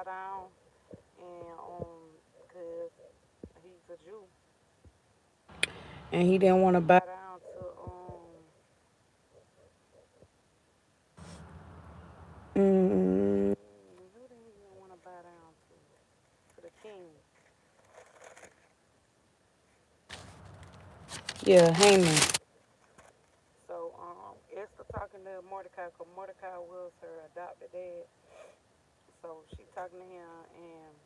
bow down, and because he's a Jew, and he didn't want to bow down to who did he didn't want to bow down to the king. Yeah, Haman. So Esther talking to Mordecai, cause Mordecai was her adopted dad. So she talking to him, and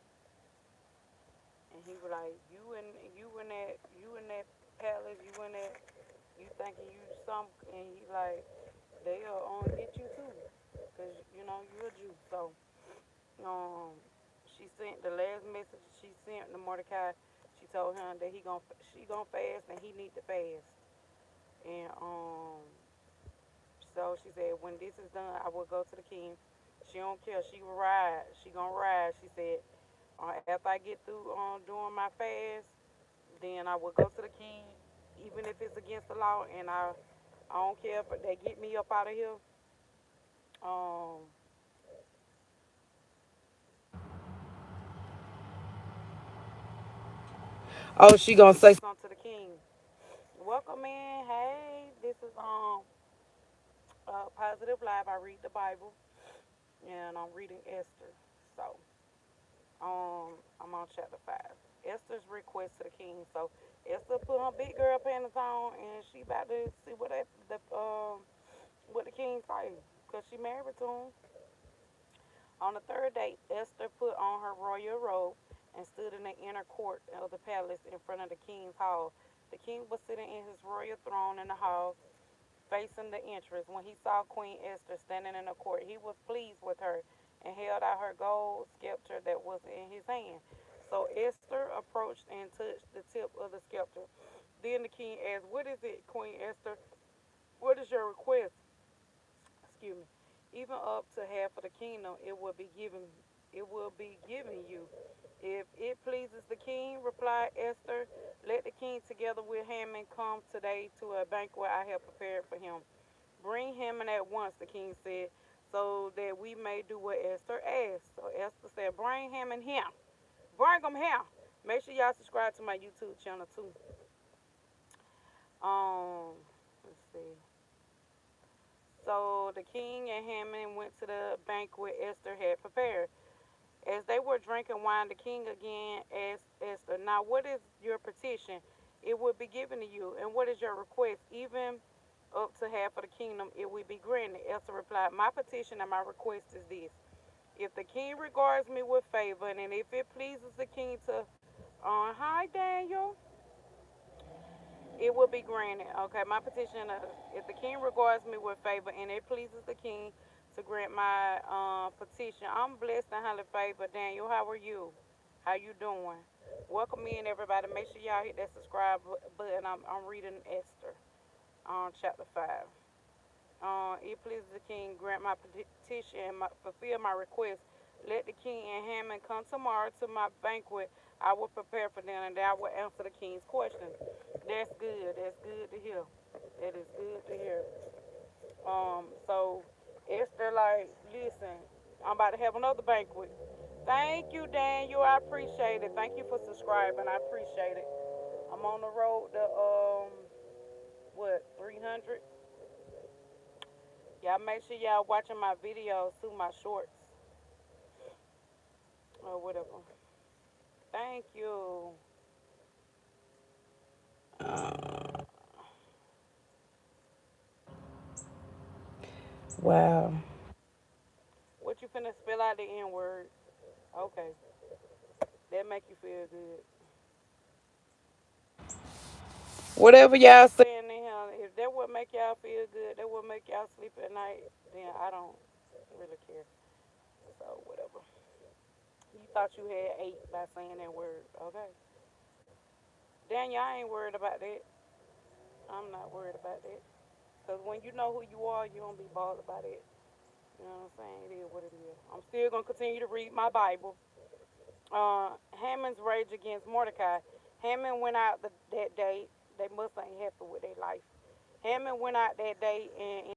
he was like, you in that palace, you in that, you thinking you some, and he like, they'll get you too, cause you're a Jew. So um, she sent the last message she sent to Mordecai. She told him that she gonna fast and he need to fast. And so she said, when this is done, I will go to the king. She don't care. She will ride. She gonna ride. She said, after I get through doing my fast, then I will go to the king, even if it's against the law, and I don't care if they get me up out of here. Um, oh, she gonna say something to the king. Welcome in. Hey, this is Positive Live. I read the Bible, and I'm reading Esther. So I'm on chapter 5. Esther's request to the king. So Esther put her big girl panties on, and she about to see what the king say, cause she married to him. On the third day, Esther put on her royal robe and stood in the inner court of the palace in front of the king's hall. The king was sitting in his royal throne in the hall, facing the entrance. When he saw Queen Esther standing in the court, he was pleased with her and held out her gold scepter that was in his hand. So Esther approached and touched the tip of the scepter. Then the king asked, "What is it, Queen Esther? What is your request?" Excuse me. "Even up to half of the kingdom, it will be given you. If it pleases the king," replied Esther, "let the king together with Haman come today to a banquet I have prepared for him." "Bring Haman at once," the king said, "so that we may do what Esther asked." So Esther said, "Bring Haman here. Bring him here." Make sure y'all subscribe to my YouTube channel too. Let's see. So the king and Haman went to the banquet Esther had prepared. As they were drinking wine, the king again asked Esther, "Now what is your petition? It will be given to you. And what is your request? Even up to half of the kingdom, it will be granted." Esther replied, "My petition and my request is this. If the king regards me with favor, and if it pleases the king to, hi Daniel, it will be granted." Okay, my petition, if the king regards me with favor, and it pleases the king to grant my petition. I'm blessed and highly favored. Daniel, how are you? How you doing? Welcome in, everybody. Make sure y'all hit that subscribe button. I'm reading Esther, chapter 5. It pleases the king, grant my petition, and fulfill my request. Let the king and Haman come tomorrow to my banquet. I will prepare for them, and I will answer the king's questions. That's good. That's good to hear. That is good to hear. So Esther, like, listen, I'm about to have another banquet. Thank you, Daniel. I appreciate it. Thank you for subscribing. I appreciate it. I'm on the road to what, 300. Y'all make sure y'all watching my videos too, my shorts or whatever. Thank you. Wow. What you finna spell out the N word? Okay, that make you feel good. Whatever y'all saying in here, if that would make y'all feel good, that would make y'all sleep at night, then I don't really care. So whatever. You thought you had 8 by saying that word, okay? Daniel, I ain't worried about that. I'm not worried about that. Cause when you know who you are, you don't be bothered by that. You know what I'm saying? It is what it is. I'm still gonna continue to read my Bible. Haman's rage against Mordecai. Haman went out that day. They must ain't happy with their life. Haman went out that day and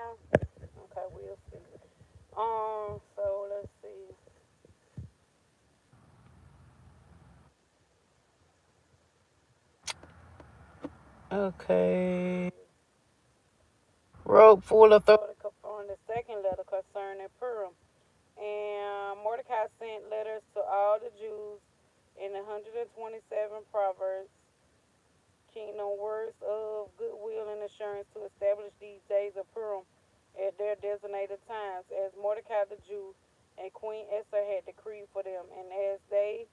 now? Okay, we'll see. So let's see. Okay. Wrote full authority on the second letter concerning Purim. And Mordecai sent letters to all the Jews in the 127 Proverbs, kingdom words of goodwill and assurance to establish these days of Purim at their designated times, as Mordecai the Jew and Queen Esther had decreed for them, and as they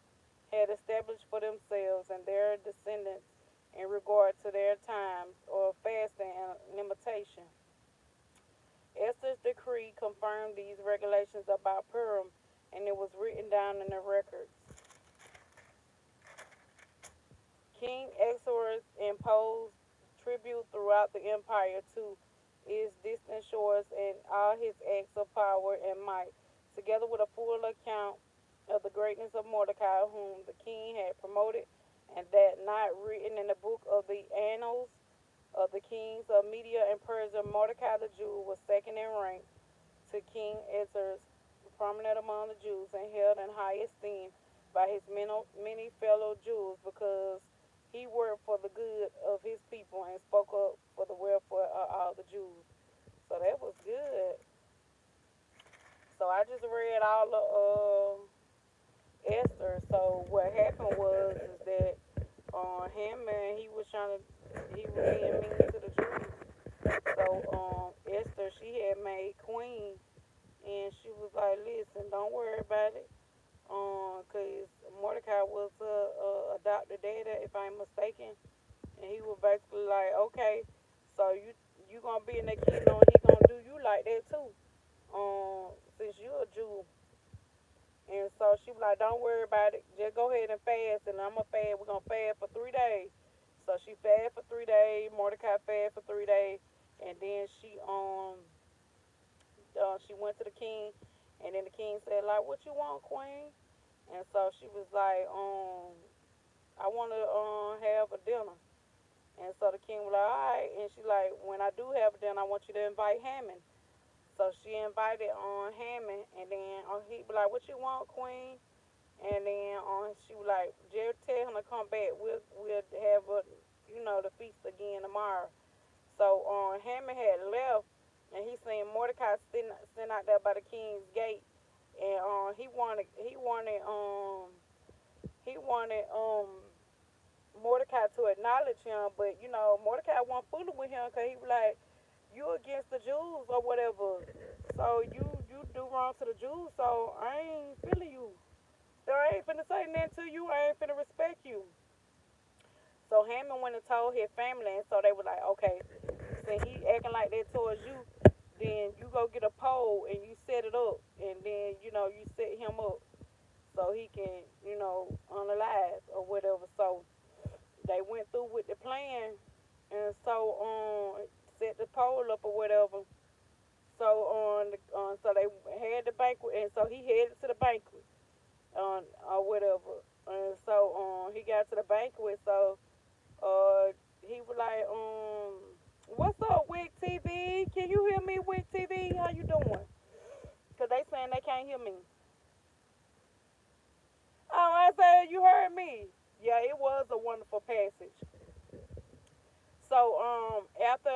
had established for themselves and their descendants in regard to their times of fasting and limitation. Esther's decree confirmed these regulations about Purim, and it was written down in the records. King Xerxes imposed tribute throughout the empire to its distant shores and all his acts of power and might, together with a full account of the greatness of Mordecai, whom the king had promoted, and that not written in the book of the annals of the kings of Media and Persia. Mordecai the Jew was second in rank to King Esther's, prominent among the Jews and held in high esteem by his many fellow Jews because he worked for the good of his people and spoke up for the welfare of all the Jews. So that was good. So I just read all of Esther. So what happened was is that Haman he was being mean to the Jews. So Esther she had made queen and she was like, "Listen, don't worry about it. Cause Mordecai was a adopted daddy, if I'm mistaken, and he was basically like, okay, so you gonna be in that kingdom, and he gonna do you like that too. Since you a Jew." And so she was like, "Don't worry about it. Just go ahead and fast, and I'm gonna fast. We're gonna fast for 3 days." So she fasted for 3 days. Mordecai fasted for 3 days, and then she went to the king, and then the king said like, "What you want, queen?" And so she was like, "I want to have a dinner." And so the king was like, "All right." And she like, "When I do have a dinner, I want you to invite Hammond." So she invited on Hammond, and then he be like, "What you want, queen?" And then she was like, "Just tell him to come back. We'll have the feast again tomorrow." So Hammond had left, and he seen Mordecai sitting out there by the king's gate, and he wanted Mordecai to acknowledge him, but Mordecai wasn't fooling with him because he was like, "You against the Jews or whatever, so you do wrong to the Jews, so I ain't feeling you. So I ain't finna say nothing to you. I ain't finna respect you." So Hammond went and told his family, and so they were like, "Okay, since he acting like that towards you, then you go get a pole and you set it up, and then you set him up so he can unalive or whatever." So they went through with the plan, and so set the pole up or whatever. So so they had the banquet, and so he headed to the banquet, or whatever. And so he got to the banquet, so he was like, "What's up, Wick TV? Can you hear me, Wick TV? How you doing?" Cause they saying they can't hear me. Oh, I said you heard me. Yeah, it was a wonderful passage. So after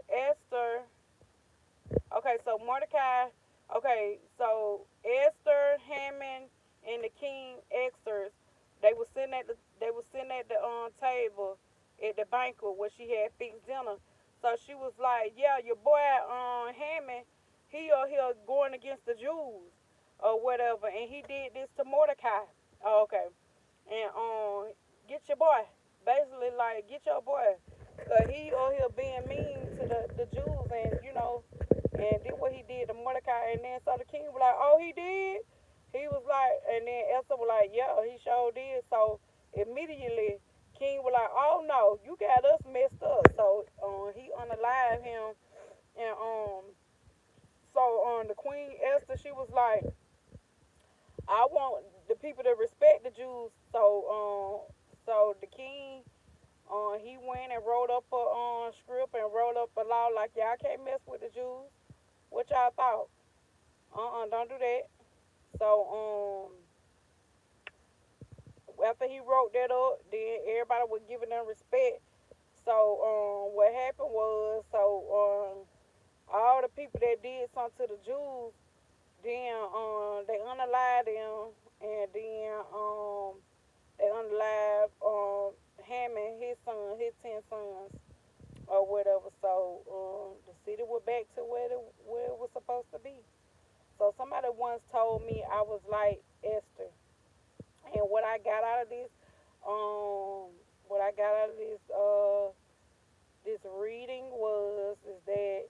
Esther. Okay, so Mordecai. Okay, so Esther, Haman, and the king Xerxes, they were sitting at the table at the banquet where she had fixed dinner. So she was like, "Yeah, your boy Haman, he or here going against the Jews or whatever, and he did this to Mordecai." Oh, okay, and get your boy, basically like get your boy, cause he or here being mean to the Jews, and did what he did to Mordecai. And then so the king was like, "Oh, he did." He was like, and then Esther was like, "Yeah, he sure did." So immediately king was like, "Oh no, you got us messed up." So he unalived him, and so the queen Esther, she was like, "I want the people to respect the Jews." So the king He went and wrote up a script and wrote up a law like y'all can't mess with the Jews. What y'all thought? Don't do that. So after he wrote that up, then everybody was giving them respect. So what happened was all the people that did something to the Jews, then they unalived them, and then they unalived Hammond, his son, his 10 sons, or whatever. So the city went back to where it was supposed to be. So somebody once told me I was like Esther, and um, what I got out of this reading was is that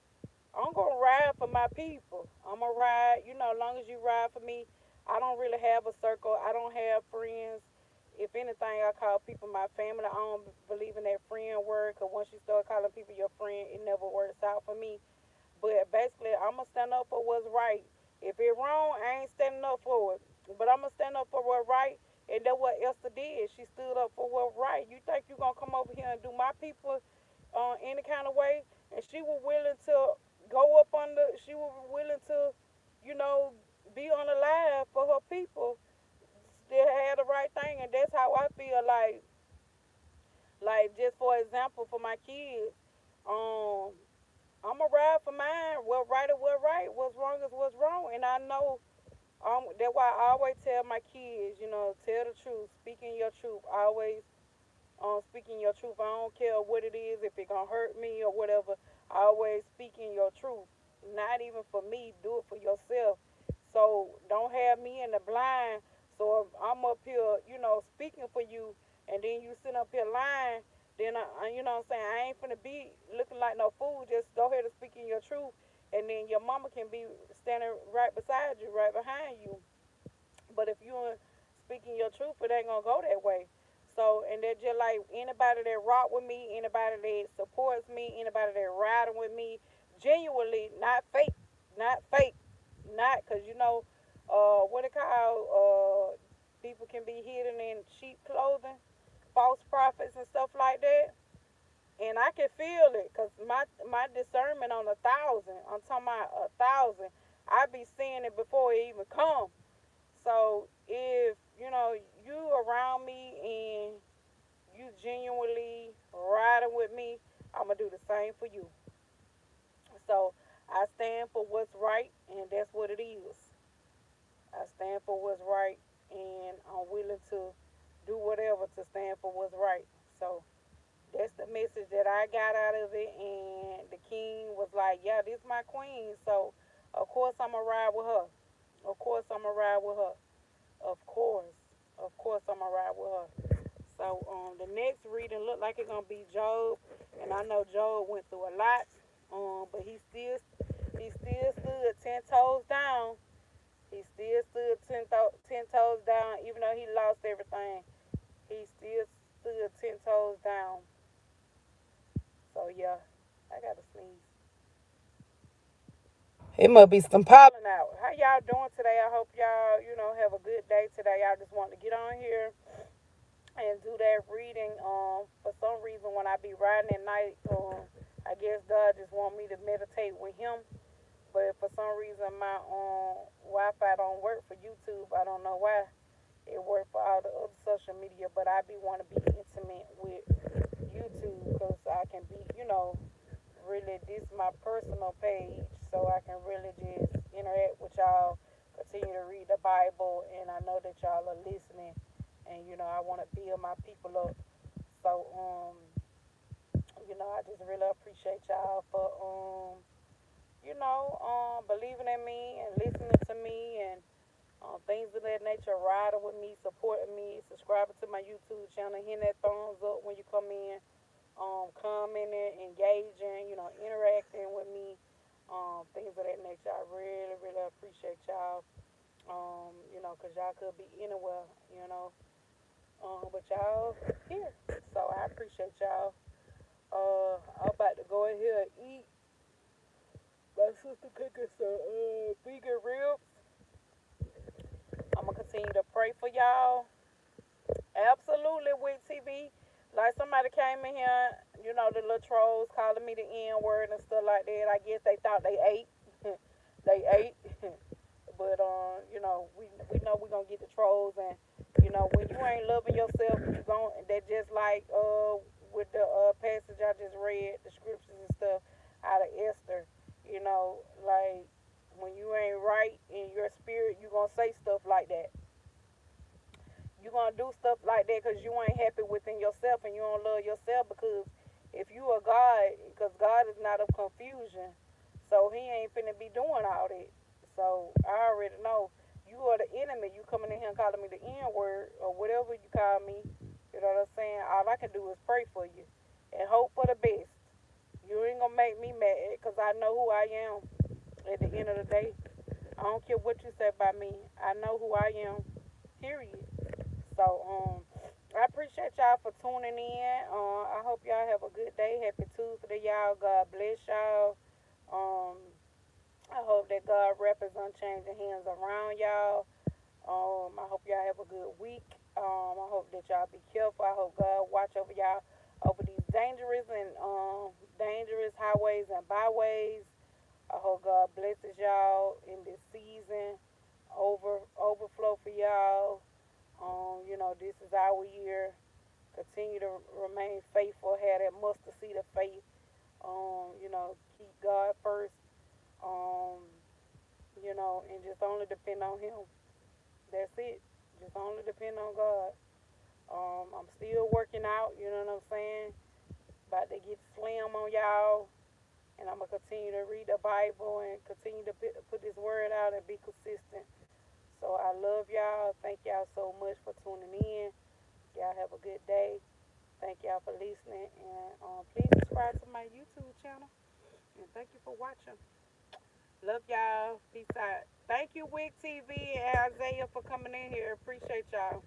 I'm gonna ride for my people. I'm gonna ride, as long as you ride for me. I don't really have a circle. I don't have friends. If anything, I call people my family. I don't believe in that friend word, because once you start calling people your friend, it never works out for me. But basically, I'm gonna stand up for what's right. If it's wrong, I ain't standing up for it. But I'm gonna stand up for what's right, and that's what Esther did. She stood up for what's right. You think you gonna come over here and do my people any kind of way? And she was willing to go up under. She was willing to, you know, be on the line for her people. Still had the right thing, and that's how I feel like just for example, for my kids, um, I'm a ride for mine. What right is what right. What's wrong is what's wrong. And I know that's why I always tell my kids, tell the truth, speaking your truth. Always speaking your truth. I don't care what it is, if it gonna hurt me or whatever. Always speaking your truth. Not even for me, do it for yourself. So don't have me in the blind. So if I'm up here, speaking for you, and then you sit up here lying, then you know what I'm saying, I ain't finna be looking like no fool. Just go ahead and speaking your truth, and then your mama can be standing right beside you, right behind you. But if you are speaking your truth, it ain't gonna go that way. So, and they're just like anybody that rock with me, anybody that supports me, anybody that riding with me, genuinely, not fake, not fake, not because what it called, people can be hidden in cheap clothing, false prophets and stuff like that. And I can feel it because my discernment on 1,000, I'm talking about 1,000, I be seeing it before it even come. So if you around me and you genuinely riding with me, I'm gonna do the same for you. So I stand for what's right, and that's what it is. I stand for what's right, and I'm willing to do whatever to stand for what's right. So that's the message that I got out of it. And the king was like, "Yeah, this is my queen, so of course I'm gonna ride with her. Of course I'm gonna ride with her." Of course. Of course I'm gonna ride with her. So the next reading looked like it's gonna be Job, and I know Job went through a lot. But he still stood 10 toes down. He still stood ten toes down, even though he lost everything. He still stood 10 toes down. So yeah, I gotta sneeze. It must be some pollen out. How y'all doing today? I hope y'all, have a good day today. I just want to get on here and do that reading. For some reason, when I be riding at night, I guess God just want me to meditate with Him. But for some reason, my Wi-Fi don't work for YouTube. I don't know why. It worked for all the other social media, but I be want to be intimate with YouTube because I can be, really this is my personal page, so I can really just interact with y'all, continue to read the Bible, and I know that y'all are listening, and I want to build my people up. So I just really appreciate y'all for believing in me and listening to me and things of that nature, riding with me, supporting me, subscribing to my YouTube channel, hitting that thumbs up when you come in, commenting, engaging, interacting with me, things of that nature. I really, really appreciate y'all, because y'all could be anywhere, but y'all here. So I appreciate y'all. I'm about to go in here and eat. My sister cooking some vegan ribs. I'm gonna continue to pray for y'all. Absolutely, with TV. Like somebody came in here, the little trolls calling me the N word and stuff like that. I guess they thought they ate. They ate. But we know we're gonna get the trolls, and when you ain't loving yourself, you gon' that just like with the passage I just read, the scriptures and stuff out of Esther, like when you ain't right in your spirit, you gonna say stuff like that. You gonna do stuff like that because you ain't happy within yourself and you don't love yourself. Because if you are God, because God is not of confusion, so He ain't finna be doing all that. So I already know you are the enemy. You coming in here and calling me the N word or whatever you call me. You know what I'm saying? All I can do is pray for you and hope for the best. You ain't gonna make me mad because I know who I am. At the end of the day, I don't care what you say about me. I know who I am. Period. So, I appreciate y'all for tuning in. I hope y'all have a good day. Happy Tuesday, y'all. God bless y'all. Um, I hope that God wrap His unchanging hands around y'all. I hope y'all have a good week. I hope that y'all be careful. I hope God watch over y'all over these dangerous highways and byways. I hope God blesses y'all in this season. Overflow for y'all. This is our year. Continue to remain faithful. Have that mustard seed of faith. Keep God first. Um, and just only depend on Him. That's it. Just only depend on God. I'm still working out. You know what I'm saying? About to get slim on y'all. And I'm going to continue to read the Bible and continue to put this word out and be consistent. So I love y'all. Thank y'all so much for tuning in. Y'all have a good day. Thank y'all for listening. And please subscribe to my YouTube channel. And thank you for watching. Love y'all. Peace out. Thank you, Wick TV and Isaiah, for coming in here. Appreciate y'all.